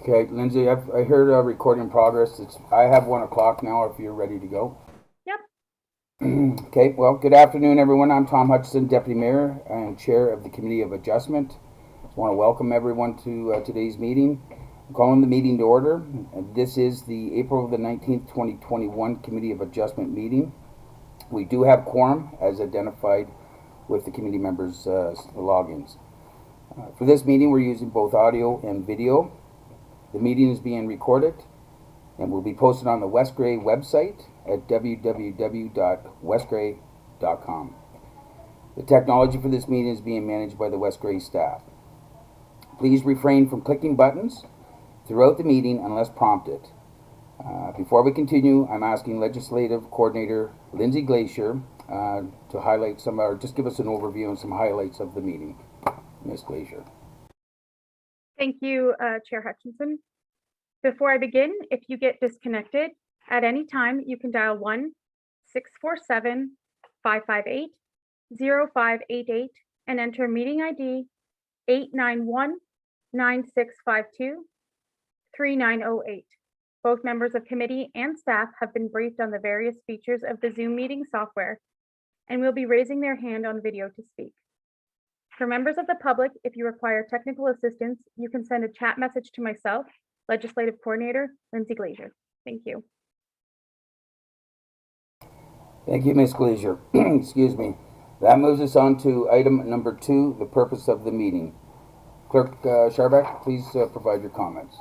Okay, Lindsay, I heard a recording in progress. I have 1 o'clock now if you're ready to go. Yep. Okay, well, good afternoon, everyone. I'm Tom Hutchison, Deputy Mayor and Chair of the Committee of Adjustment. I want to welcome everyone to today's meeting. I'm calling the meeting to order. This is the April the 19th, 2021 Committee of Adjustment meeting. We do have quorum as identified with the committee members' logins. For this meeting, we're using both audio and video. The meeting is being recorded and will be posted on the West Grey website at www.westgrey.com. The technology for this meeting is being managed by the West Grey staff. Please refrain from clicking buttons throughout the meeting unless prompted. Before we continue, I'm asking Legislative Coordinator Lindsay Glacier to highlight or just give us an overview and some highlights of the meeting. Ms. Glacier. Thank you, Chair Hutchinson. Before I begin, if you get disconnected at any time, you can dial 1-647-558-0588 and enter meeting ID 891-9652-3908. Both members of committee and staff have been briefed on the various features of the Zoom meeting software and will be raising their hand on video to speak. For members of the public, if you require technical assistance, you can send a chat message to myself, Legislative Coordinator Lindsay Glacier. Thank you. Thank you, Ms. Glacier. Excuse me. That moves us on to item number 2, the purpose of the meeting. Clerk Scharbeck, please provide your comments.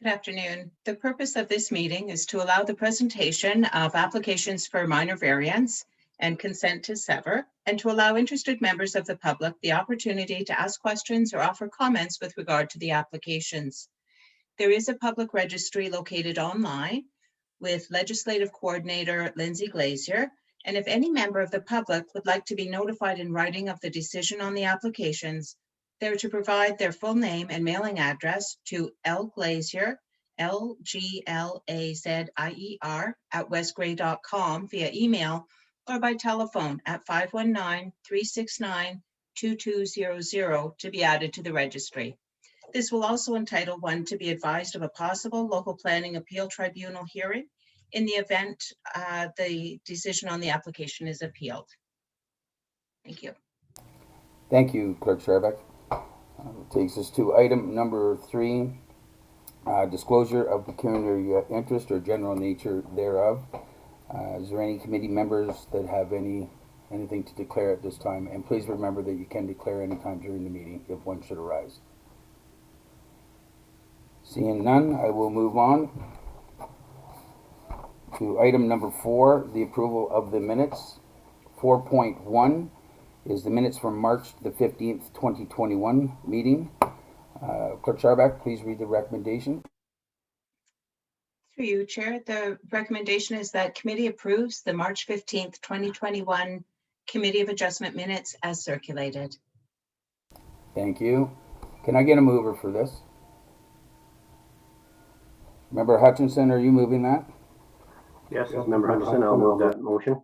Good afternoon. The purpose of this meeting is to allow the presentation of applications for minor variance and consent to sever, and to allow interested members of the public the opportunity to ask questions or offer comments with regard to the applications. There is a public registry located online with Legislative Coordinator Lindsay Glacier, and if any member of the public would like to be notified in writing of the decision on the applications, they're to provide their full name and mailing address to lglazier, LGLAZIER @westgrey.com via email or by telephone at 519-369-2200 to be added to the registry. This will also entitle one to be advised of a possible local planning appeal tribunal hearing in the event the decision on the application is appealed. Thank you. Thank you, Clerk Scharbeck. Takes us to item number 3, disclosure of pecuniary interest or general nature thereof. Is there any committee members that have anything to declare at this time? And please remember that you can declare anytime during the meeting if one should arise. Seeing none, I will move on to item number 4, the approval of the minutes. 4.1 is the minutes from March the 15th, 2021 meeting. Clerk Scharbeck, please read the recommendation. Through you, Chair, the recommendation is that committee approves the March 15th, 2021 Committee of Adjustment minutes as circulated. Thank you. Can I get a mover for this? Member Hutchinson, are you moving that? Yes, Member Hutchinson, I'll move that motion.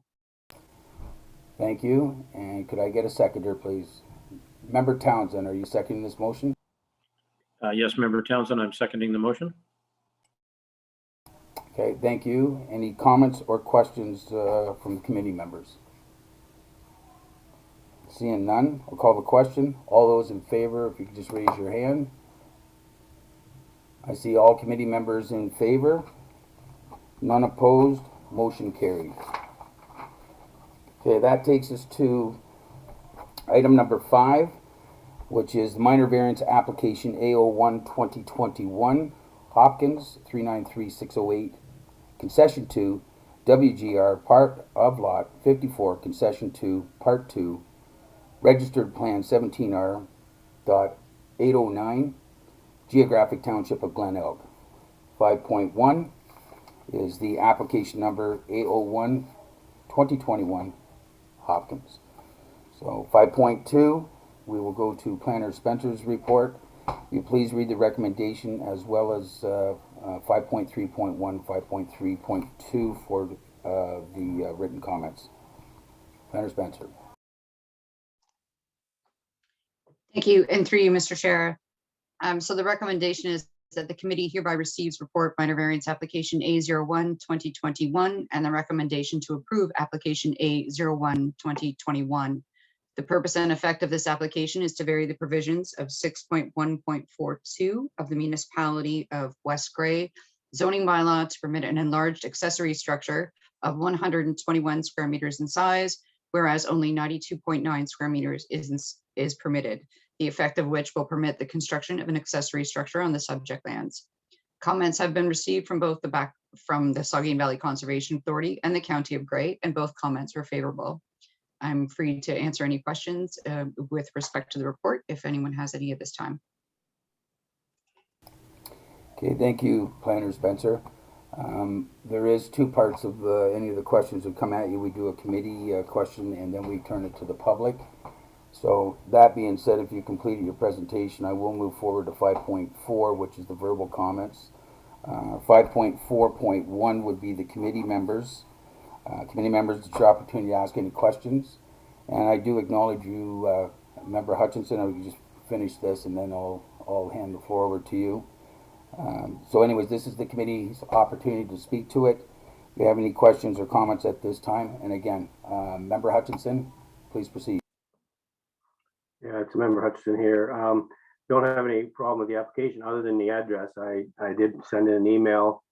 Thank you. And could I get a seconder, please? Member Townsend, are you seconding this motion? Yes, Member Townsend, I'm seconding the motion. Okay, thank you. Any comments or questions from the committee members? Seeing none, I'll call the question. All those in favor, if you could just raise your hand. I see all committee members in favor. None opposed. Motion carried. Okay, that takes us to item number 5, which is minor variance application A01 2021, Hopkins 393608, concession 2, WGR part of lot 54, concession 2, part 2, registered plan 17R.809, geographic township of Glen Elg. 5.1 is the application number A01 2021, Hopkins. So 5.2, we will go to Planner Spencer's report. Will you please read the recommendation as well as 5.3.1, 5.3.2 for the written comments. Planner Spencer. Thank you. And through you, Mr. Chair, So the recommendation is that the committee hereby receives report minor variance application A01 2021 and the recommendation to approve application A01 2021. The purpose and effect of this application is to vary the provisions of 6.1.42 of the Municipality of West Grey zoning bylaw to permit an enlarged accessory structure of 121 square meters in size, whereas only 92.9 square meters is permitted, the effect of which will permit the construction of an accessory structure on the subject lands. Comments have been received from both from the Saugeen Valley Conservation Authority and the County of Grey, and both comments were favorable. I'm free to answer any questions with respect to the report if anyone has any at this time. Okay, thank you, Planner Spencer. There is two parts of any of the questions that come at you. We do a committee question and then we turn it to the public. So that being said, if you completed your presentation, I will move forward to 5.4, which is the verbal comments. 5.4.1 would be the committee members. It's your opportunity to ask any questions. And I do acknowledge you, Member Hutchinson. I'll just finish this and then I'll hand the floor over to you. So anyways, this is the committee's opportunity to speak to it. If you have any questions or comments at this time, and again, Member Hutchinson, please proceed. Yeah, it's Member Hutchinson here. Don't have any problem with the application other than the address. I did send in an email.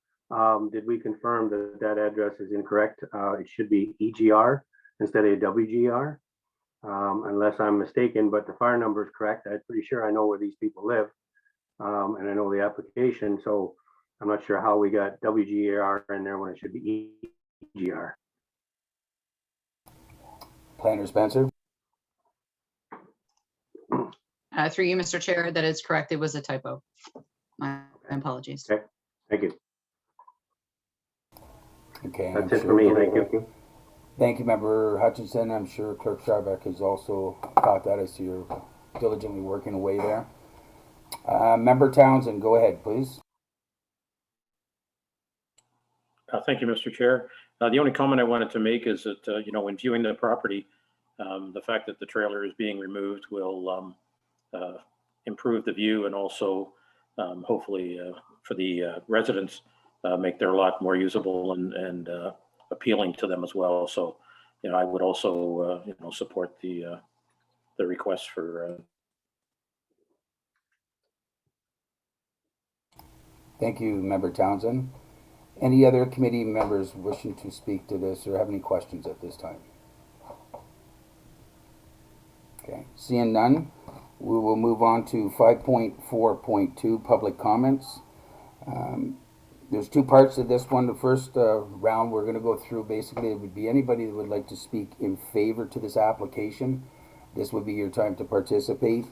Did we confirm that that address is incorrect? It should be EGR instead of WGR, unless I'm mistaken, but the fire number is correct. I'm pretty sure I know where these people live, and I know the application, so I'm not sure how we got WGR in there when it should be EGR. Planner Spencer. Through you, Mr. Chair, that is correct. It was a typo. My apologies. Okay, thank you. Okay, That's it for me. Thank you. Thank you, Member Hutchinson. I'm sure Clerk Scharbeck has also caught that. I see you're diligently working away there. Member Townsend, go ahead, please. Thank you, Mr. Chair. The only comment I wanted to make is that, you know, when viewing the property, the fact that the trailer is being removed will improve the view and also hopefully for the residents make their lot more usable and appealing to them as well. So, you know, I would also, you know, support the request for. Thank you, Member Townsend. Any other committee members wishing to speak to this or have any questions at this time? Okay, seeing none, we will move on to 5.4.2, public comments. There's two parts to this one. The first round we're going to go through, basically it would be anybody that would like to speak in favor to this application. This would be your time to participate.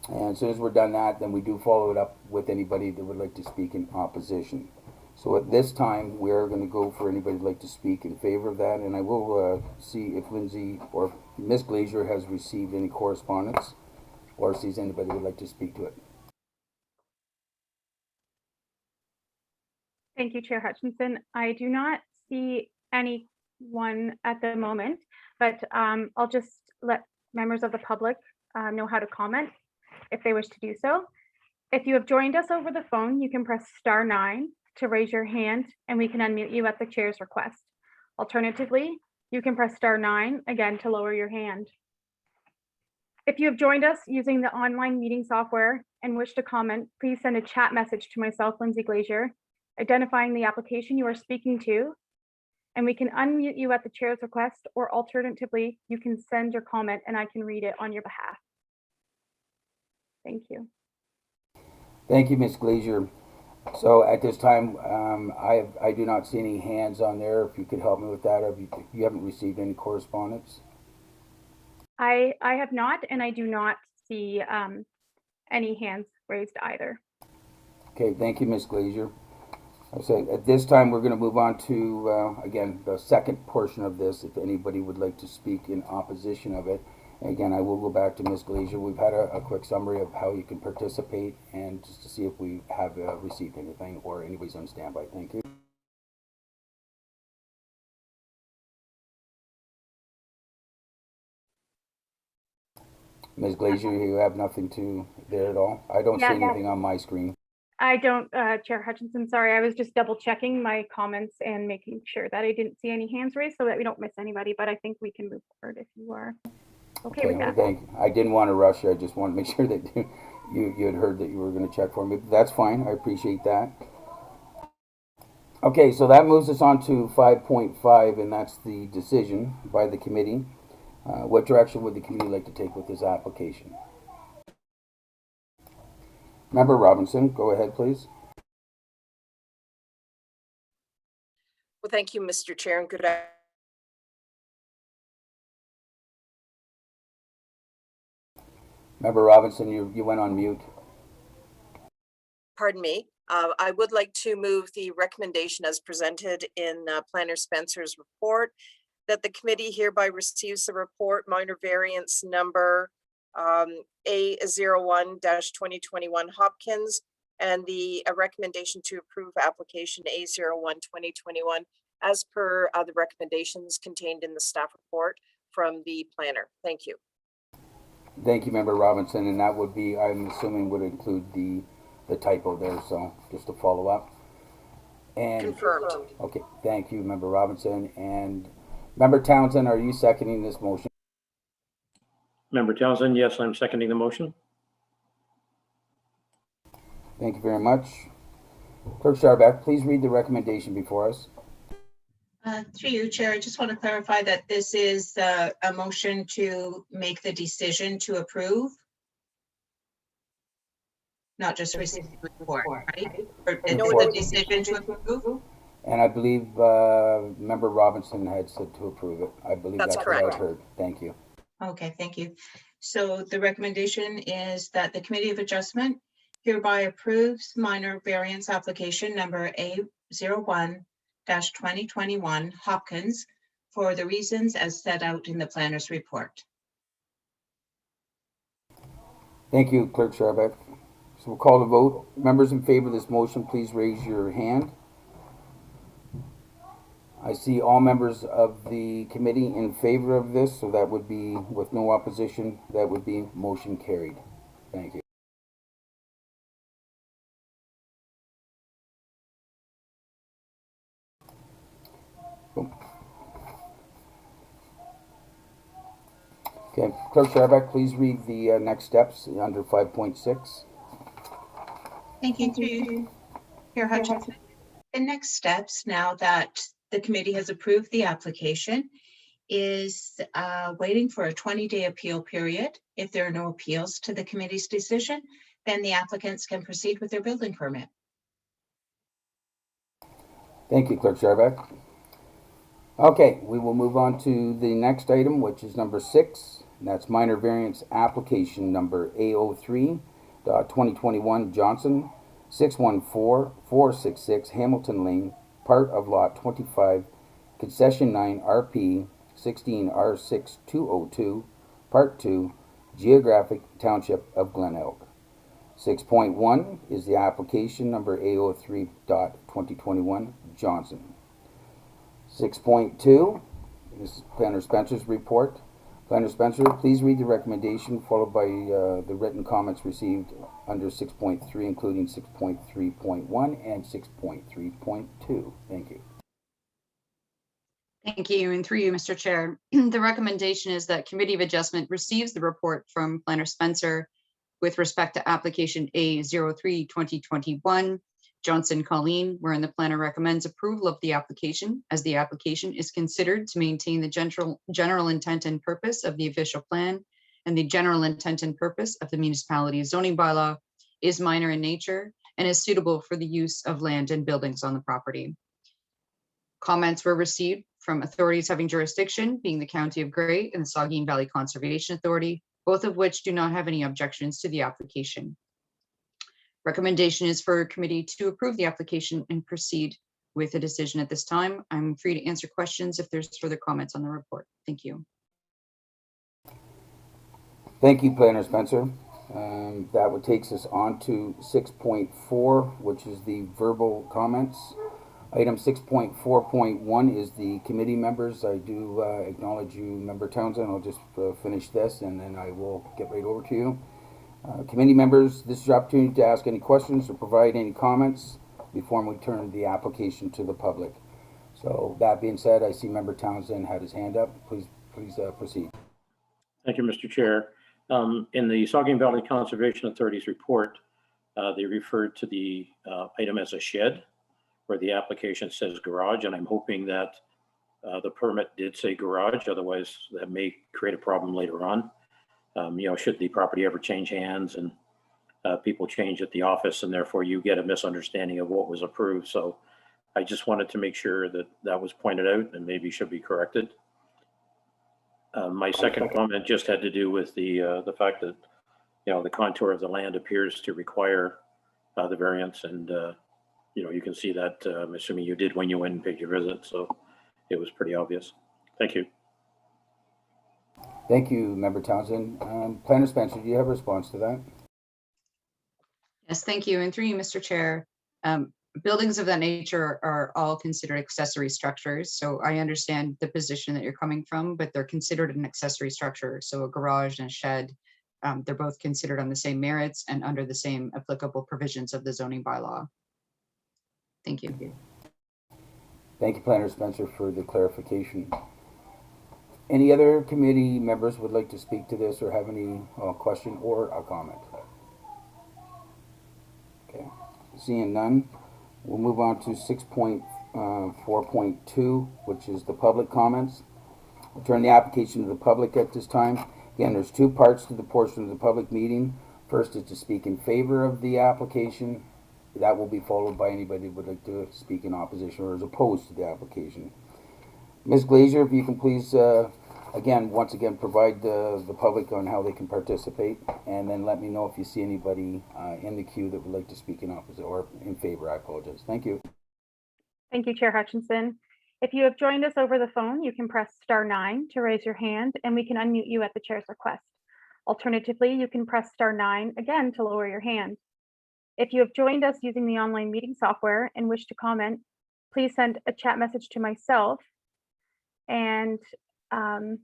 And as soon as we're done that, then we do follow it up with anybody that would like to speak in opposition. So at this time, we're going to go for anybody who'd like to speak in favor of that. And I will see if Lindsay or Ms. Glazier has received any correspondence or sees anybody who'd like to speak to it. Thank you, Chair Hutchinson. I do not see anyone at the moment, but I'll just let members of the public know how to comment if they wish to do so. If you have joined us over the phone, you can press *9 to raise your hand and we can unmute you at the chair's request. Alternatively, you can press *9 again to lower your hand. If you have joined us using the online meeting software and wish to comment, please send a chat message to myself, Lindsay Glazier, identifying the application you are speaking to, and we can unmute you at the chair's request, or alternatively, you can send your comment and I can read it on your behalf. Thank you. Thank you, Ms. Glazier. So at this time, I do not see any hands on there. If you could help me with that, or if you haven't received any correspondence. I have not, and I do not see any hands raised either. Okay, thank you, Ms. Glazier. I said at this time we're going to move on to again the second portion of this. If anybody would like to speak in opposition of it, again I will go back to Ms. Glazier. We've had a quick summary of how you can participate and just to see if we have received anything or anybody's on standby. Thank you. Ms. Glazier, you have nothing to there at all? I don't see Yeah. anything on my screen. I don't, Chair Hutchinson, sorry, I was just double checking my comments and making sure that I didn't see any hands raised so that we don't miss anybody, but I think we can move forward if you are okay with well, that. thank you. I didn't want to rush you. I just wanted to make sure that you had heard that you were going to check for me. But that's fine. I appreciate that. Okay, so that moves us on to 5.5, and that's the decision by the committee. What direction would the committee like to take with this application? Member Robinson, go ahead, please. Well, thank you, Mr. Chair, and Member Robinson, you went on mute. pardon me. I would like to move the recommendation as presented in Planner Spencer's report, that the committee hereby receives the report minor variance number A01-2021 Hopkins, and the recommendation to approve application A01-2021 as per the recommendations contained in the staff report from the planner. Thank you. Thank you, Member Robinson, and that would be, I'm assuming, would include the typo there, so just to follow up. And Confirmed. okay, thank you, Member Robinson. And Member Townsend, are you seconding this motion? Member Townsend, yes, I'm seconding the motion. Thank you very much. Clerk Scharbeck, please read the recommendation before us. Through you, Chair, I just want to clarify that this is a motion to make the decision to approve, not just receive the report, right? Or it's No, the decision to approve? And I believe Member Robinson had said to approve it. I believe That's that's what I correct. heard. Thank you. Okay, thank you. So the recommendation is that the Committee of Adjustment hereby approves minor variance application number A01-2021 Hopkins for the reasons as set out in the planner's report. Thank you, Clerk Scharbeck. So we'll call the vote. Members in favor of this motion, please raise your hand. I see all members of the committee in favor of this, so that would be with no opposition. That would be motion carried. Thank you. Okay, Clerk Scharbeck, please read the next steps under 5.6. Thank you, Chair Hutchinson. The next steps, now that the committee has approved the application, is waiting for a 20-day appeal period. If there are no appeals to the committee's decision, then the applicants can proceed with their building permit. Thank you, Clerk Scharbeck. Okay, we will move on to the next item, which is number 6. And that's minor variance application number A03-2021 Johnson, 614-466 Hamilton Lane, part of Lot 25, Concession 9 RP 16R6202, Part 2, Geographic Township of Glen Elk. 6.1 is the application number A03-2021 Johnson. 6.2 is Planner Spencer's report. Planner Spencer, please read the recommendation followed by the written comments received under 6.3, including 6.3.1 and 6.3.2. Thank you. Thank you, and through you, Mr. Chair. The recommendation is that Committee of Adjustment receives the report from Planner Spencer with respect to application A03-2021 Johnson Colleen, wherein the planner recommends approval of the application, as the application is considered to maintain the general intent and purpose of the official plan, and the general intent and purpose of the municipality zoning bylaw is minor in nature and is suitable for the use of land and buildings on the property. Comments were received from authorities having jurisdiction, being the County of Grey and the Saugeen Valley Conservation Authority, both of which do not have any objections to the application. Recommendation is for committee to approve the application and proceed with a decision at this time. I'm free to answer questions if there's further comments on the report. Thank you. Thank you, Planner Spencer. That would takes us on to 6.4, which is the verbal comments Item 6.4.1 is the committee members. I do acknowledge you, Member Townsend. I'll just finish this and then I will get right over to you. Committee members, this is your opportunity to ask any questions or provide any comments before we turn the application to the public. So that being said, I see Member Townsend had his hand up. Please proceed. Thank you, Mr. Chair. In the Saugeen Valley Conservation Authority's report, they referred to the item as a shed, where the application says garage, and I'm hoping that the permit did say garage, otherwise that may create a problem later on. Should the property ever change hands and people change at the office, and therefore you get a misunderstanding of what was approved. So I just wanted to make sure that that was pointed out and maybe should be corrected. My second comment just had to do with the fact that, the contour of the land appears to require the variance, and you can see that. I'm assuming you did when you went and paid your visit, so it was pretty obvious. Thank you. Thank you, Member Townsend. Planner Spencer, do you have a response to that? Yes, thank you. And through you, Mr. Chair, buildings of that nature are all considered accessory structures. So I understand the position that you're coming from, but they're considered an accessory structure. So a garage and a shed, they're both considered on the same merits and under the same applicable provisions of the zoning bylaw. Thank you. Thank you, Planner Spencer, for the clarification. Any other committee members would like to speak to this or have any question or a comment? Okay, seeing none, we'll move on to 6.4.2, which is the public comments. I'll turn the application to the public at this time. Again, there's two parts to the portion of the public meeting. First is to speak in favor of the application. That will be followed by anybody who would like to speak in opposition or as opposed to the application. Ms. Glazier, if you can please, once again, provide the public on how they can participate, and then let me know if you see anybody in the queue that would like to speak in opposite or in favor. I apologize. Thank you. Thank you, Chair Hutchinson. If you have joined us over the phone, you can press *9 to raise your hand, and we can unmute you at the chair's request. Alternatively, you can press *9 again to lower your hand. If you have joined us using the online meeting software and wish to comment, please send a chat message to myself and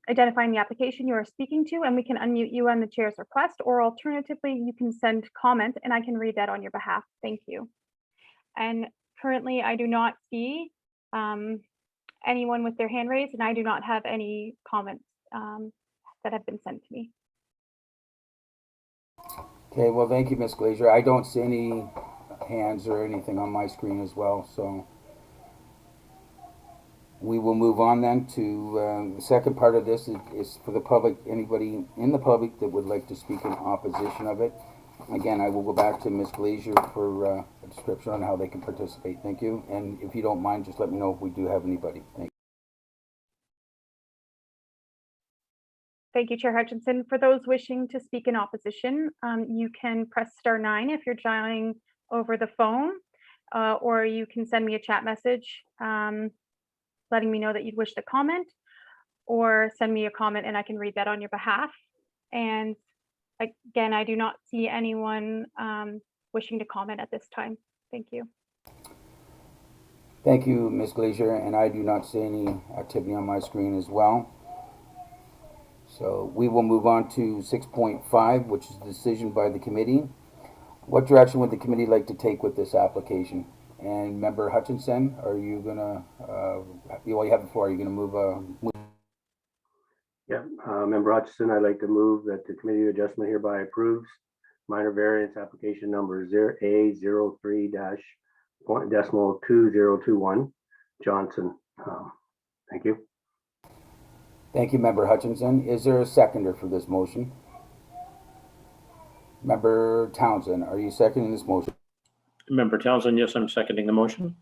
identifying the application you are speaking to, and we can unmute you on the chair's request, or alternatively, you can send comment and I can read that on your behalf. Thank you. And currently, I do not see anyone with their hand raised, and I do not have any comments that have been sent to me. Okay, well, thank you, Ms. Glazier. I don't see any hands or anything on my screen as well, so we will move on then to the second part of this is for the public, anybody in the public that would like to speak in opposition of it. Again, I will go back to Ms. Glazier for a description on how they can participate. Thank you. And if you don't mind, just let me know if we do have anybody. Thank you. Thank you, Chair Hutchinson. For those wishing to speak in opposition, you can press *9 if you're dialing over the phone, or you can send me a chat message letting me know that you'd wish to comment, or send me a comment and I can read that on your behalf. And again, I do not see anyone wishing to comment at this time. Thank you. Thank you, Ms. Glazier, and I do not see any activity on my screen as well. So we will move on to 6.5, which is the decision by the committee. What direction would the committee like to take with this application? And Member Hutchinson, are you gonna, you have the floor, are you gonna move Yeah, Member Hutchinson, I'd like to move that the committee adjustment hereby approves minor variance application number A03-2021 Johnson. Thank you. Thank you, Member Hutchinson. Is there a seconder for this motion? Member Townsend, are you seconding this motion? Member Townsend, yes, I'm seconding the motion.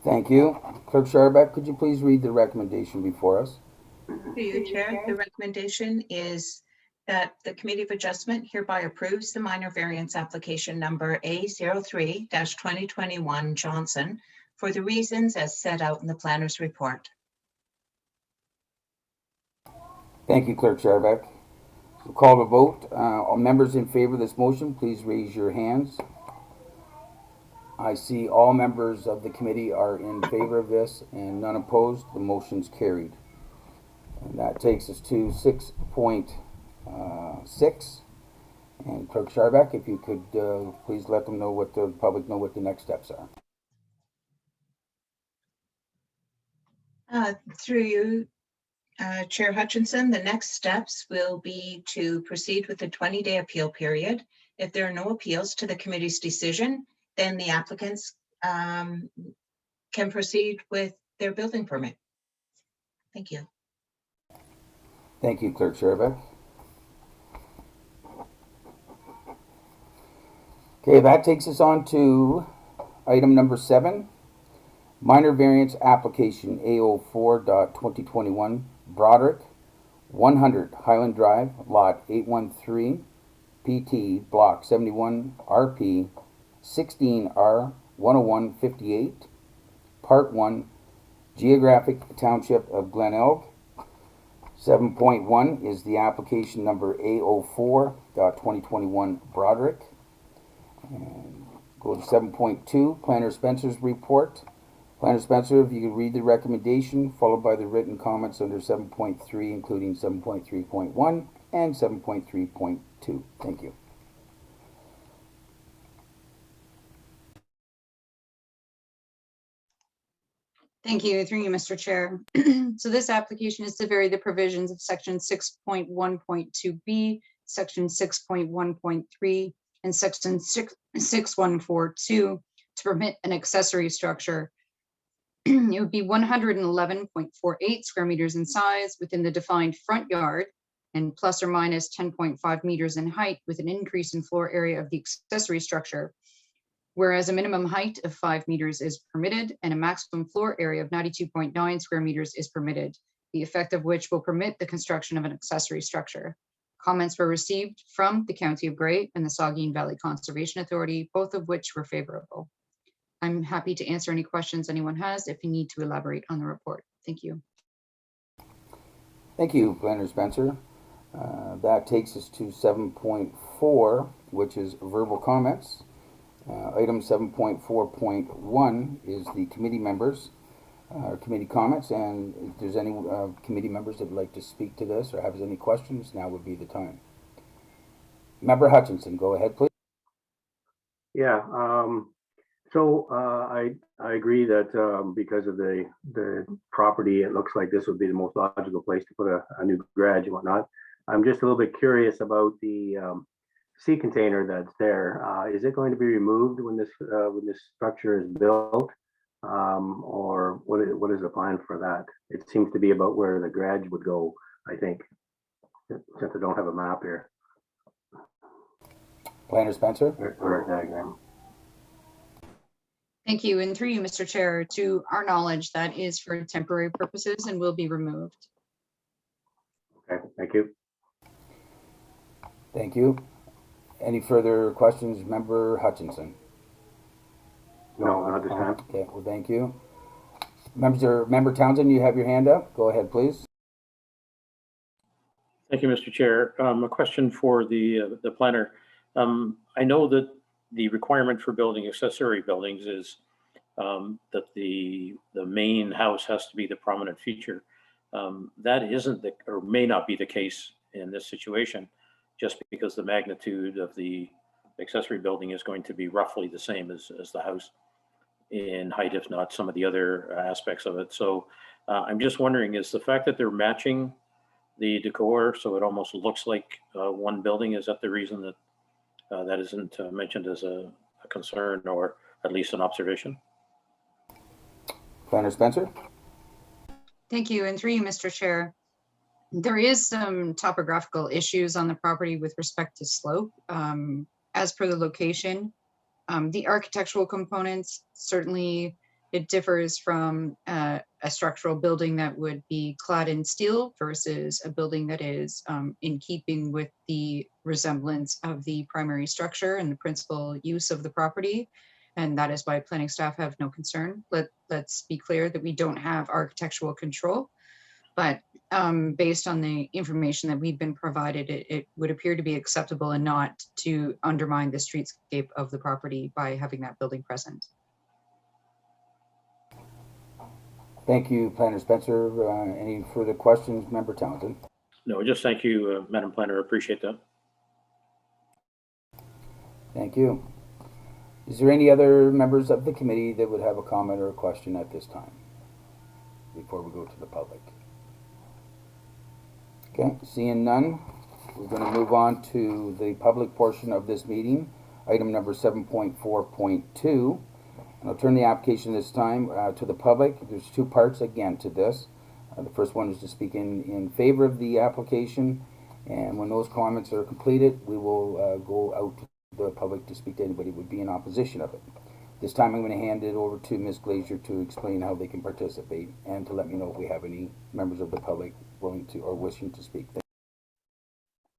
Thank you. Clerk Scharbeck, could you please read the recommendation before us? To you, Chair, the recommendation is that the Committee of Adjustment hereby approves the minor variance application number A03-2021 Johnson for the reasons as set out in the planner's report. Thank you, Clerk Scharbeck. We'll call the vote. All members in favor of this motion, please raise your hands. I see all members of the committee are in favor of this and none opposed. The motion's carried. And that takes us to 6.6. And Clerk Scharbeck, if you could please let them know what the public know what the next steps are. Through you, Chair Hutchinson, the next steps will be to proceed with the 20-day appeal period. If there are no appeals to the committee's decision, then the applicants can proceed with their building permit. Thank you. Thank you, Clerk Scharbeck. Okay, that takes us on to item number 7. Minor variance application A04.2021 Broderick, 100 Highland Drive, lot 813, PT, block 71, RP, 16R 10158, Part 1, Geographic Township of Glen Elg. 7.1 is the application number A04.2021 Broderick. And go to 7.2, Planner Spencer's report. Planner Spencer, if you could read the recommendation, followed by the written comments under 7.3, including 7.3.1 and 7.3.2. Thank you. Thank you, through you, Mr. Chair. So this application is to vary the provisions of section 6.1.2B, section 6.1.3, and section 6142 to permit an accessory structure. It would be 111.48 square meters in size within the defined front yard and plus or minus 10.5 meters in height with an increase in floor area of the accessory structure. Whereas a minimum height of 5 meters is permitted and a maximum floor area of 92.9 square meters is permitted, the effect of which will permit the construction of an accessory structure. Comments were received from the County of Grey and the Saugeen Valley Conservation Authority, both of which were favorable. I'm happy to answer any questions anyone has if you need to elaborate on the report. Thank you. Thank you, Planner Spencer. That takes us to 7.4, which is verbal comments. Item 7.4.1 is the committee members, committee comments, and if there's any committee members that would like to speak to this or have any questions, now would be the time. Member Hutchinson, go ahead, please. Yeah, so I agree that because of the property, it looks like this would be the most logical place to put a new garage and whatnot. I'm just a little bit curious about the sea container that's there. Is it going to be removed when this structure is built, or what is the plan for that? It seems to be about where the garage would go, I think, since I don't have a map here. Planner Spencer. Or a diagram. Thank you. And through you, Mr. Chair, to our knowledge, that is for temporary purposes and will be removed. Okay, thank you. Thank you. Any further questions, Member Hutchinson? No, not this time. Okay, well, thank you. Member Townsend, you have your hand up. Go ahead, please. Thank you, Mr. Chair. A question for the planner. I know that the requirement for building accessory buildings is that the main house has to be the prominent feature. That isn't or may not be the case in this situation, just because the magnitude of the accessory building is going to be roughly the same as the house in height, if not some of the other aspects of it. So I'm just wondering, is the fact that they're matching the decor so it almost looks like one building, is that the reason that that isn't mentioned as a concern or at least an observation? Planner Spencer. Thank you. And through you, Mr. Chair, there is some topographical issues on the property with respect to slope. As per the location, the architectural components, certainly it differs from a structural building that would be clad in steel versus a building that is in keeping with the resemblance of the primary structure and the principal use of the property. And that is why planning staff have no concern. Let's be clear that we don't have architectural control, but based on the information that we've been provided, it would appear to be acceptable and not to undermine the streetscape of the property by having that building present. Thank you, Planner Spencer. Any further questions, Member Townsend? No, just thank you, Madam Planner. Appreciate that. Thank you. Is there any other members of the committee that would have a comment or a question at this time before we go to the public? Okay, seeing none, we're going to move on to the public portion of this meeting, item number 7.4.2. And I'll turn the application this time to the public. There's two parts again to this. The first one is to speak in favor of the application, and when those comments are completed, we will go out to the public to speak to anybody who would be in opposition of it. This time I'm going to hand it over to Ms. Glazier to explain how they can participate and to let me know if we have any members of the public willing to or wishing to speak.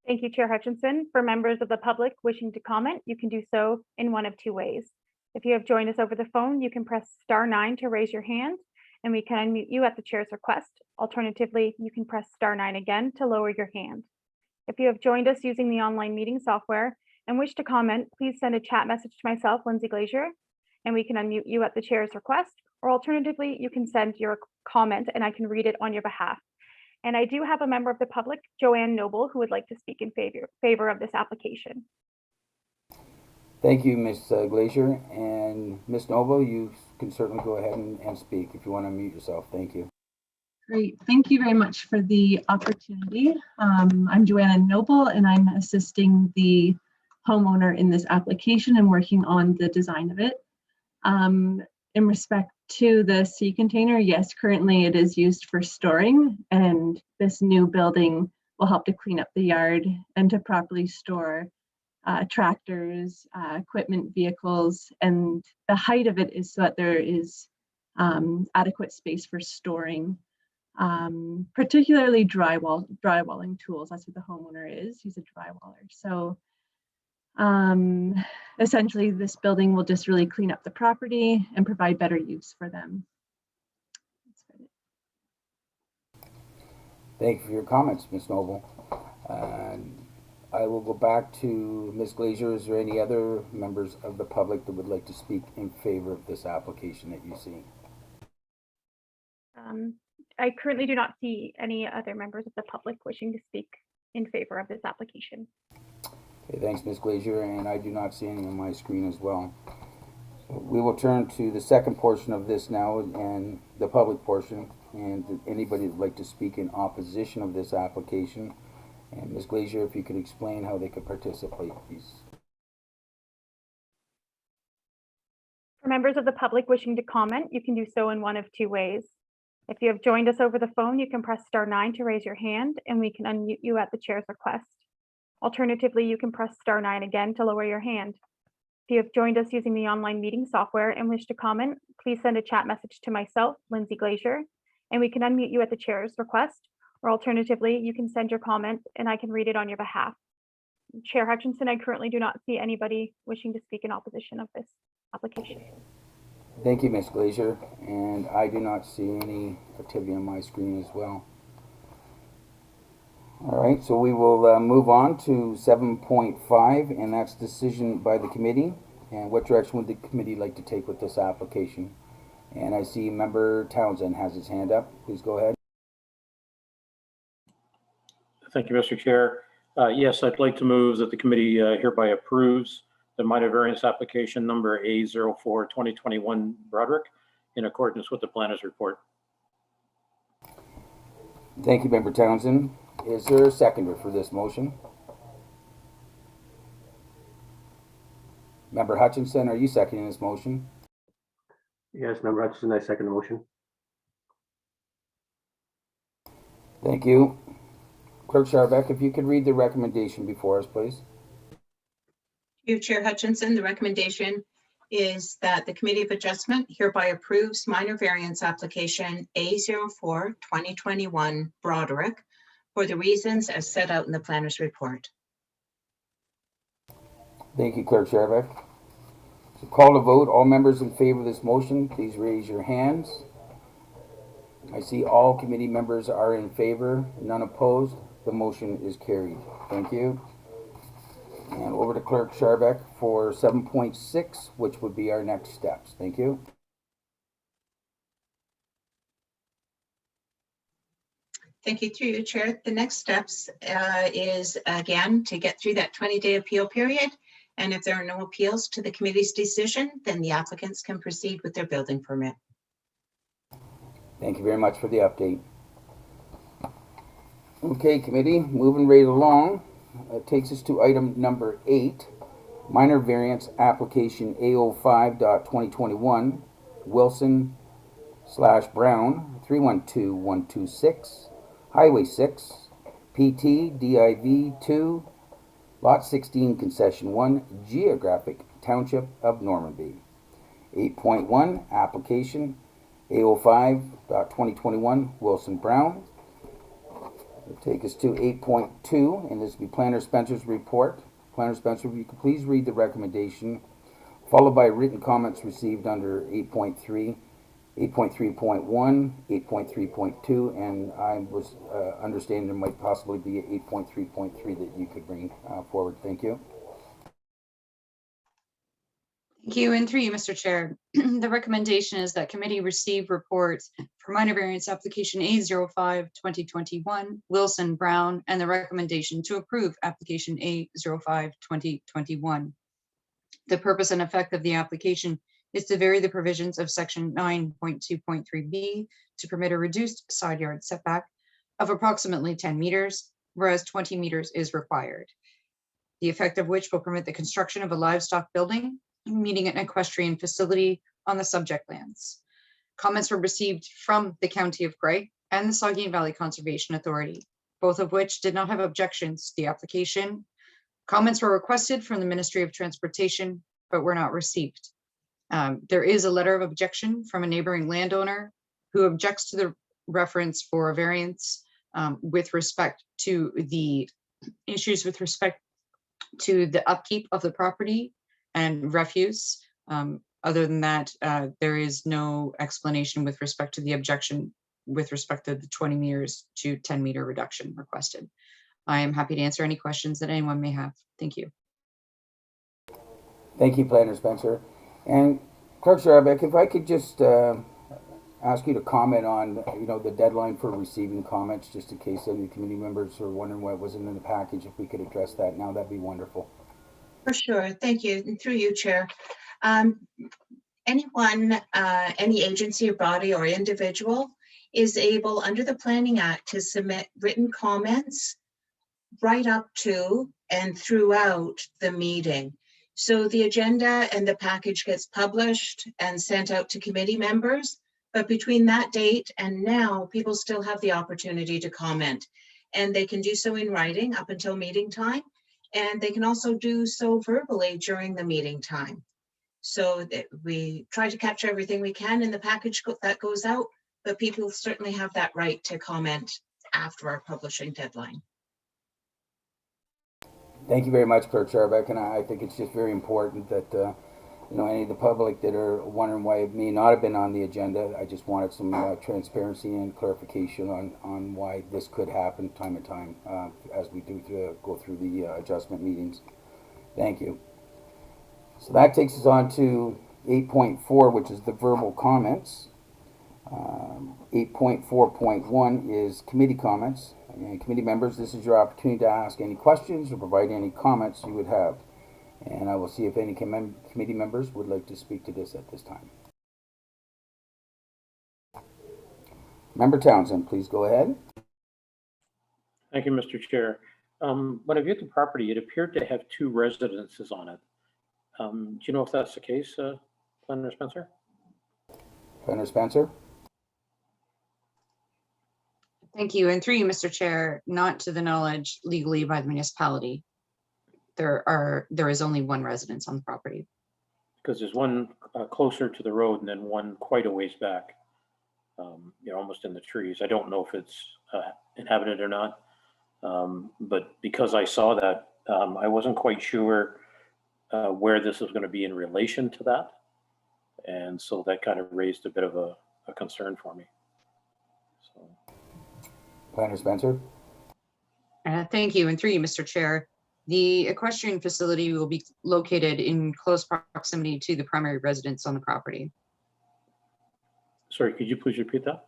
Thank you, Chair Hutchinson. For members of the public wishing to comment, you can do so in one of two ways. If you have joined us over the phone, you can press *9 to raise your hand, and we can unmute you at the chair's request. Alternatively, you can press *9 again to lower your hand. If you have joined us using the online meeting software and wish to comment, please send a chat message to myself, Lindsay Glazier, and we can unmute you at the chair's request. Or alternatively, you can send your comment and I can read it on your behalf. And I do have a member of the public, Joanne Noble, who would like to speak in favor of this application. Thank you, Ms. Glazier. And Ms. Noble, you can certainly go ahead and speak if you want to unmute yourself. Thank you. Great. Thank you very much for the opportunity. I'm Joanna Noble, and I'm assisting the homeowner in this application and working on the design of it. In respect to the sea container, yes, currently it is used for storing, and this new building will help to clean up the yard and to properly store tractors, equipment, vehicles, and the height of it is so that there is adequate space for storing, particularly drywalling tools. That's what the homeowner is. He's a drywaller. So essentially, this building will just really clean up the property and provide better use for them. Thank you for your comments, Ms. Noble. I will go back to Ms. Glazier. Is there any other members of the public that would like to speak in favor of this application that you see? I currently do not see any other members of the public wishing to speak in favor of this application. Okay, thanks, Ms. Glazier, and I do not see any on my screen as well. So we will turn to the second portion of this now, and the public portion, and anybody that would like to speak in opposition of this application. And Ms. Glazier, if you could explain how they could participate, please. For members of the public wishing to comment, you can do so in one of two ways. If you have joined us over the phone, you can press *9 to raise your hand, and we can unmute you at the chair's request. Alternatively, you can press *9 again to lower your hand. If you have joined us using the online meeting software and wish to comment, please send a chat message to myself, Lindsay Glazier, and we can unmute you at the chair's request. Or alternatively, you can send your comment and I can read it on your behalf. Chair Hutchinson, I currently do not see anybody wishing to speak in opposition of this application. Thank you, Ms. Glazier, and I do not see any activity on my screen as well. All right, so we will move on to 7.5, and that's decision by the committee. And what direction would the committee like to take with this application? And I see Member Townsend has his hand up. Please go ahead. Thank you, Mr. Chair. Yes, I'd like to move that the committee hereby approves the minor variance application number A04-2021 Broderick in accordance with the planner's report. Thank you, Member Townsend. Is there a seconder for this motion? Member Hutchinson, are you seconding this motion? Yes, Member Hutchinson, I second the motion. Thank you. Clerk Scharbeck, if you could read the recommendation before us, please. You, Chair Hutchinson, the recommendation is that the Committee of Adjustment hereby approves minor variance application A04-2021 Broderick for the reasons as set out in the planner's report. Thank you, Clerk Scharbeck. So call to vote. All members in favor of this motion, please raise your hands. I see all committee members are in favor, none opposed. The motion is carried. Thank you. And over to Clerk Scharbeck for 7.6, which would be our next steps. Thank you. Thank you, through you, Chair. The next steps is, again, to get through that 20-day appeal period. And if there are no appeals to the committee's decision, then the applicants can proceed with their building permit. Thank you very much for the update. Okay, committee, moving right along. It takes us to item number 8, minor variance application A05.2021, Wilson/Brown, 312126, Highway 6, PT DIV 2, Lot 16, Concession 1, Geographic Township of Normanby. 8.1, application A05.2021, Wilson/Brown. It'll take us to 8.2, and this will be Planner Spencer's report. Planner Spencer, if you could please read the recommendation, followed by written comments received under 8.3, 8.3.1, 8.3.2, and I was understanding there might possibly be 8.3.3 that you could bring forward. Thank you. Thank you, and through you, Mr. Chair. The recommendation is that committee receive reports for minor variance application A05-2021, Wilson/Brown, and the recommendation to approve application A05-2021. The purpose and effect of the application is to vary the provisions of section 9.2.3b to permit a reduced side yard setback of approximately 10 meters, whereas 20 meters is required. The effect of which will permit the construction of a livestock building, meeting an equestrian facility on the subject lands. Comments were received from the County of Grey and the Saugeen Valley Conservation Authority, both of which did not have objections to the application. Comments were requested from the Ministry of Transportation, but were not received. There is a letter of objection from a neighboring landowner who objects to the reference for a variance with respect to the issues with respect to the upkeep of the property and refuse. Other than that, there is no explanation with respect to the objection with respect to the 20 meters to 10 meter reduction requested. I am happy to answer any questions that anyone may have. Thank you. Thank you, Planner Spencer. And Clerk Scharbeck, if I could just ask you to comment on, the deadline for receiving comments, just in case any committee members are wondering what wasn't in the package, if we could address that now, that'd be wonderful. For sure. Thank you. And through you, Chair. Anyone, any agency or body or individual is able under the Planning Act to submit written comments right up to and throughout the meeting. So the agenda and the package gets published and sent out to committee members, but between that date and now, people still have the opportunity to comment, and they can do so in writing up until meeting time, and they can also do so verbally during the meeting time. So that we try to capture everything we can in the package that goes out, but people certainly have that right to comment after our publishing deadline. Thank you very much, Clerk Scharbeck, and I think it's just very important that any of the public that are wondering why it may not have been on the agenda. I just wanted some transparency and clarification on why this could happen time and time as we do go through the adjustment meetings. Thank you. So that takes us on to 8.4, which is the verbal comments. 8.4.1 is committee comments. And committee members, this is your opportunity to ask any questions or provide any comments you would have. And I will see if any committee members would like to speak to this at this time. Member Townsend, please go ahead. Thank you, Mr. Chair. When I viewed the property, it appeared to have 2 residences on it. Do you know if that's the case, Planner Spencer? Planner Spencer? Thank you. And through you, Mr. Chair, not to the knowledge legally by the municipality. There is only 1 residence on the property. Because there's one closer to the road and then one quite a ways back, almost in the trees. I don't know if it's inhabited or not, but because I saw that, I wasn't quite sure where this was going to be in relation to that. And so that kind of raised a bit of a concern for me. Planner Spencer? Thank you. And through you, Mr. Chair, the equestrian facility will be located in close proximity to the primary residence on the property. Sorry, could you please repeat that?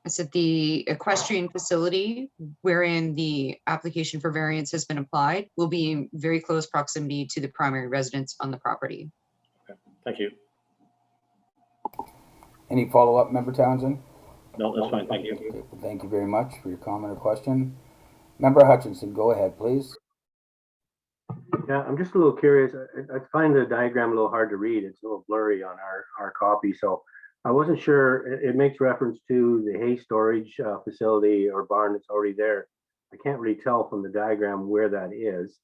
I said the equestrian facility wherein the application for variance has been applied will be in very close proximity to the primary residence on the property. Okay, thank you. Any follow-up, Member Townsend? No, that's fine, thank you. Okay, well, thank you very much for your comment or question. Member Hutchinson, go ahead, please. Yeah, I'm just a little curious. I find the diagram a little hard to read. It's a little blurry on our copy, so I wasn't sure. It makes reference to the hay storage facility or barn that's already there. I can't really tell from the diagram where that is.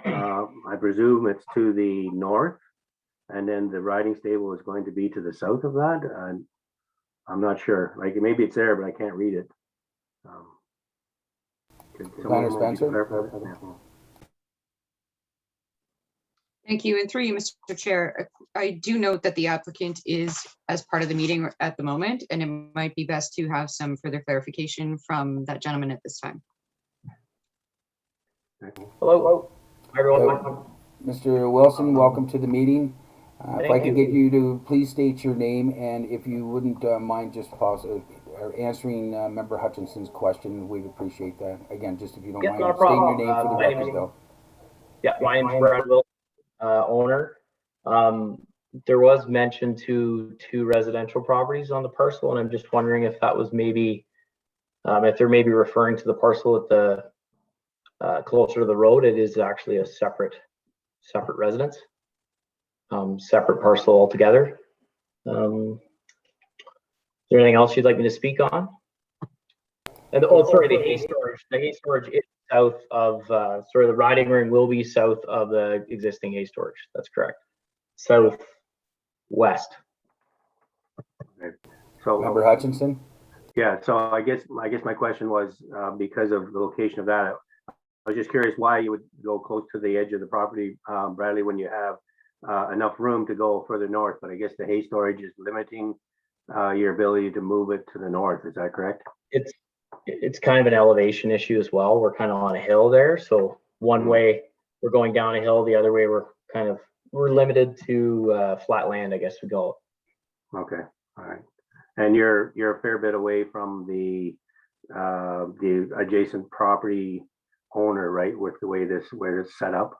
I presume it's to the north, and then the riding stable is going to be to the south of that. And I'm not sure. Like maybe it's there, but I can't read it. Could someone Planner Spencer? clarify that? Yeah. Thank you. And through you, Mr. Chair, I do note that the applicant is as part of the meeting at the moment, and it might be best to have some further clarification from that gentleman at this time. Hello, everyone. Mr. Wilson, welcome to the meeting. If I Thank could you. get you to please state your name, and if you wouldn't mind just answering Member Hutchinson's question, we'd appreciate that. Again, just if you don't Yes, mind not a stating your problem. name for the My name record, is- though. Yeah, my name's Brad Wilson, owner. There was mention to two residential properties on the parcel, and I'm just wondering if that was maybe, if they're maybe referring to the parcel at the closer to the road. It is actually a separate residence, separate parcel altogether. Is there anything else you'd like me to speak on? And sorry, the hay storage. The hay storage is south of. Sorry, the riding ring will be south of the existing hay storage. That's correct. Southwest. So Member Hutchinson? yeah, so I guess my question was because of the location of that. I was just curious why you would go close to the edge of the property, Bradley, when you have enough room to go further north. But I guess the hay storage is limiting your ability to move it to the north. Is that correct? It's kind of an elevation issue as well. We're kind of on a hill there, so one way we're going down a hill, the other way we're limited to flat land, I guess we call it. Okay, all right. And you're a fair bit away from the adjacent property owner, right? With the way where it's set up.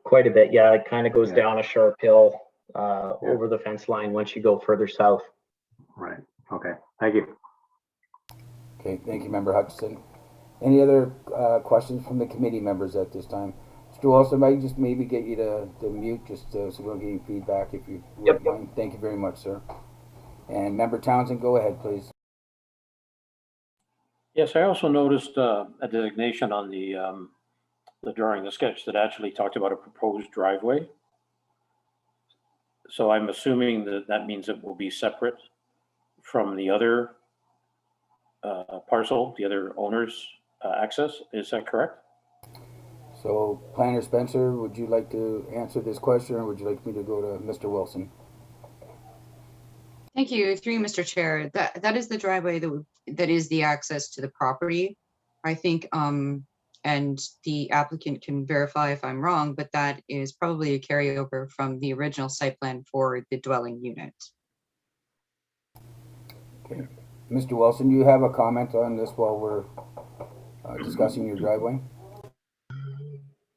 Quite a bit, yeah. It kind of goes Yeah. down a sharp hill over the fence line once you go further south. Right. Okay. Thank you. Okay, thank you, Member Hutchinson. Any other questions from the committee members at this time? Mr. Wilson, I just maybe get you to mute just so we don't get any feedback if you wouldn't mind. Thank you very much, sir. And Member Townsend, go ahead, please. Yes, I also noticed a designation on the drawing, the sketch that actually talked about a proposed driveway. So I'm assuming that means it will be separate from the other parcel, the other owner's access. Is that correct? So, Planner Spencer, would you like to answer this question, or would you like me to go to Mr. Wilson? Thank you. Through you, Mr. Chair, that is the driveway that is the access to the property. I think, and the applicant can verify if I'm wrong, but that is probably a carryover from the original site plan for the dwelling unit. Okay. Mr. Wilson, you have a comment on this while we're discussing your driveway?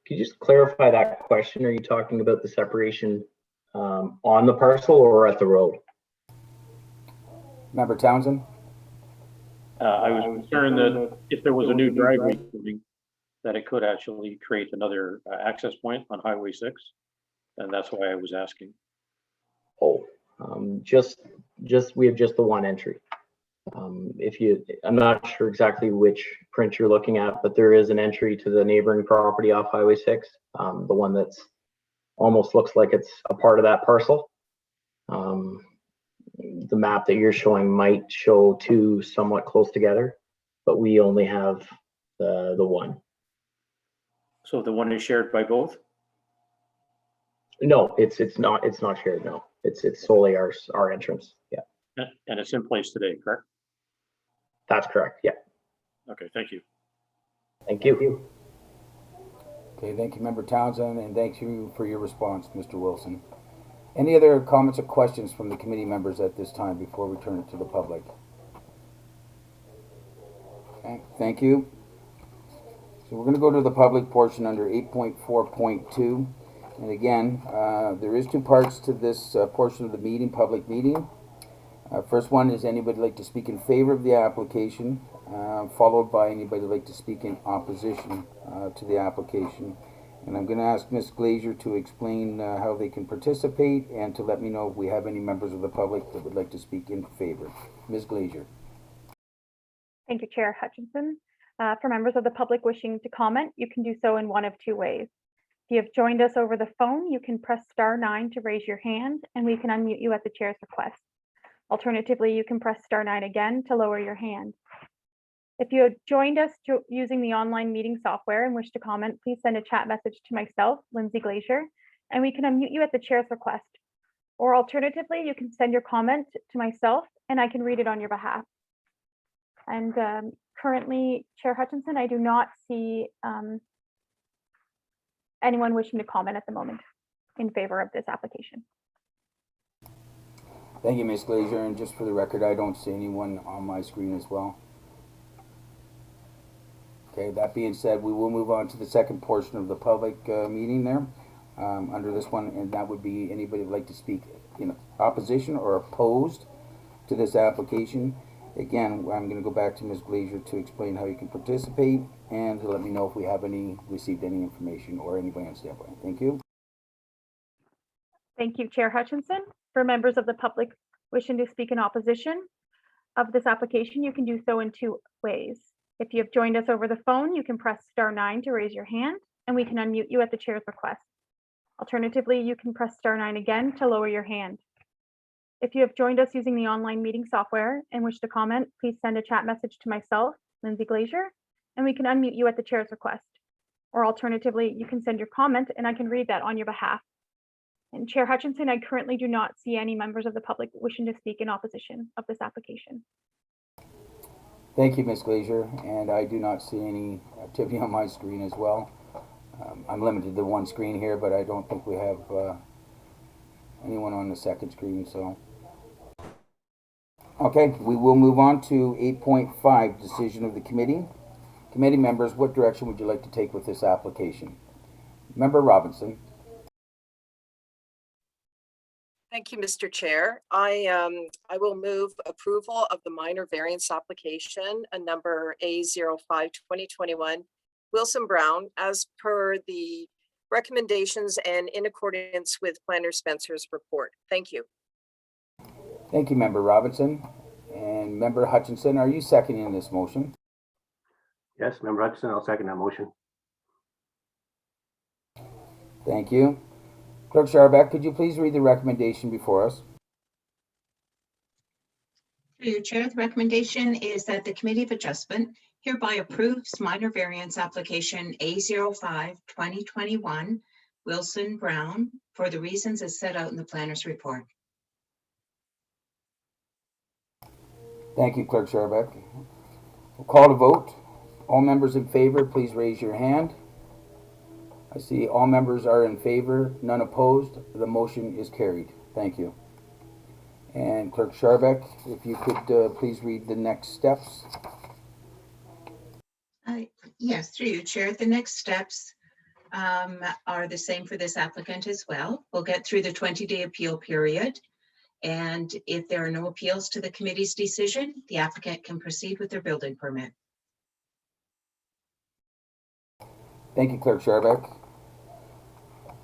Could you just clarify that question? Are you talking about the separation on the parcel or at the road? Member Townsend? I was concerned that if there was a new driveway coming, that it could actually create another access point on Highway 6. And that's why I was asking. Oh, we have just the one entry. I'm not sure exactly which print you're looking at, but there is an entry to the neighboring property off Highway 6, the one that's almost looks like it's a part of that parcel. The map that you're showing might show two somewhat close together, but we only have the one. So the one is shared by both? No, it's not shared. No, it's solely our entrance. Yeah. And it's in place today, correct? That's correct. Yeah. Okay, thank you. Thank you. Okay, thank you, Member Townsend, and thank you for your response, Mr. Wilson. Any other comments or questions from the committee members at this time before we turn it to the public? Okay, thank you. So we're going to go to the public portion under 8.4.2. And again, there is two parts to this portion of the meeting, public meeting. First one is anybody like to speak in favor of the application, followed by anybody like to speak in opposition to the application. And I'm going to ask Ms. Glazier to explain how they can participate and to let me know if we have any members of the public that would like to speak in favor. Ms. Glazier. Thank you, Chair Hutchinson. For members of the public wishing to comment, you can do so in one of two ways. If you have joined us over the phone, you can press *9 to raise your hand, and we can unmute you at the chair's request. Alternatively, you can press *9 again to lower your hand. If you have joined us using the online meeting software and wish to comment, please send a chat message to myself, Lindsay Glazier, and we can unmute you at the chair's request. Or alternatively, you can send your comment to myself and I can read it on your behalf. And currently, Chair Hutchinson, I do not see anyone wishing to comment at the moment in favor of this application. Thank you, Ms. Glazier, and just for the record, I don't see anyone on my screen as well. Okay, that being said, we will move on to the second portion of the public meeting there, under this one, and that would be anybody who'd like to speak in opposition or opposed to this application. Again, I'm going to go back to Ms. Glazier to explain how you can participate and to let me know if we have received any information or anybody on standby. Thank you. Thank you, Chair Hutchinson. For members of the public wishing to speak in opposition of this application, you can do so in two ways. If you have joined us over the phone, you can press *9 to raise your hand, and we can unmute you at the chair's request. Alternatively, you can press *9 again to lower your hand. If you have joined us using the online meeting software and wish to comment, please send a chat message to myself, Lindsay Glazier, and we can unmute you at the chair's request. Or alternatively, you can send your comment and I can read that on your behalf. And Chair Hutchinson, I currently do not see any members of the public wishing to speak in opposition of this application. Thank you, Ms. Glazier, and I do not see any activity on my screen as well. I'm limited to one screen here, but I don't think we have anyone on the second screen, so. Okay, we will move on to 8.5, decision of the committee. Committee members, what direction would you like to take with this application? Member Robinson. Thank you, Mr. Chair. I will move approval of the minor variance application, number A05-2021, Wilson Brown, as per the recommendations and in accordance with Planner Spencer's report. Thank you. Thank you, Member Robinson. And Member Hutchinson, are you seconding this motion? Yes, Member Hudson, I'll second that motion. Thank you. Clerk Scharbeck, could you please read the recommendation before us? Through your chair, the recommendation is that the Committee of Adjustment hereby approves minor variance application A05-2021 Wilson Brown for the reasons as set out in the planner's report. Thank you, Clerk Scharbeck. We'll call to vote. All members in favor, please raise your hand. I see all members are in favor, none opposed. The motion is carried. Thank you. And Clerk Scharbeck, if you could please read the next steps. Yes, through you, Chair. The next steps are the same for this applicant as well. We'll get through the 20-day appeal period. And if there are no appeals to the committee's decision, the applicant can proceed with their building permit. Thank you, Clerk Scharbeck.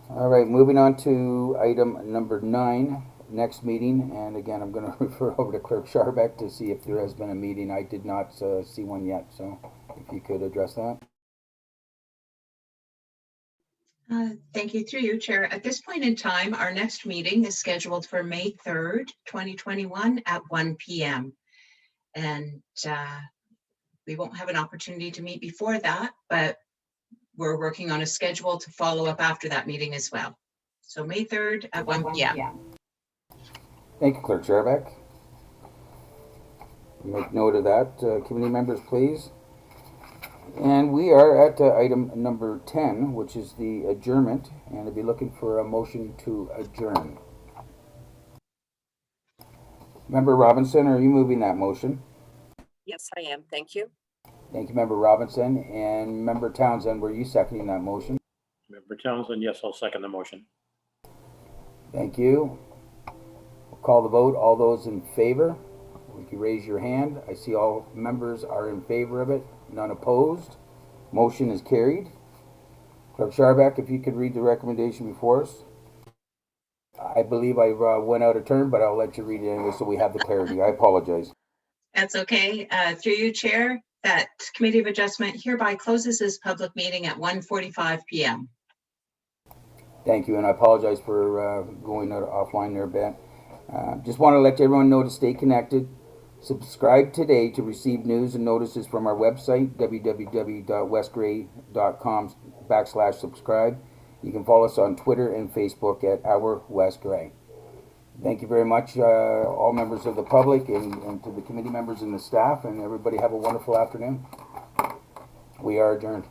All right, moving on to item number 9, next meeting. And again, I'm going to refer over to Clerk Scharbeck to see if there has been a meeting. I did not see one yet, so if you could address that. Thank you, through you, Chair. At this point in time, our next meeting is scheduled for May 3rd, 2021 at 1 p.m. And we won't have an opportunity to meet before that, but we're working on a schedule to follow up after that meeting as well. So May 3rd at 1 p.m. Thank you, Clerk Scharbeck. Make note of that, committee members, please. And we are at item number 10, which is the adjournment, and I'd be looking for a motion to adjourn. Member Robinson, are you moving that motion? Yes, I am. Thank you. Thank you, Member Robinson. And Member Townsend, were you seconding that motion? Member Townsend, yes, I'll second the motion. Thank you. We'll call the vote. All those in favor, would you raise your hand? I see all members are in favor of it, none opposed. Motion is carried. Clerk Scharbeck, if you could read the recommendation before us. I believe I went out of turn, but I'll let you read it anyway so we have the clarity. I apologize. That's okay. Through you, Chair, that Committee of Adjustment hereby closes this public meeting at 1:45 p.m. Thank you, and I apologize for going out offline there, Ben. Just want to let everyone know to stay connected. Subscribe today to receive news and notices from our website, www.westgrey.com/subscribe. You can follow us on Twitter and Facebook at Our West Grey. Thank you very much, all members of the public and to the committee members and the staff, and everybody have a wonderful afternoon. We are adjourned.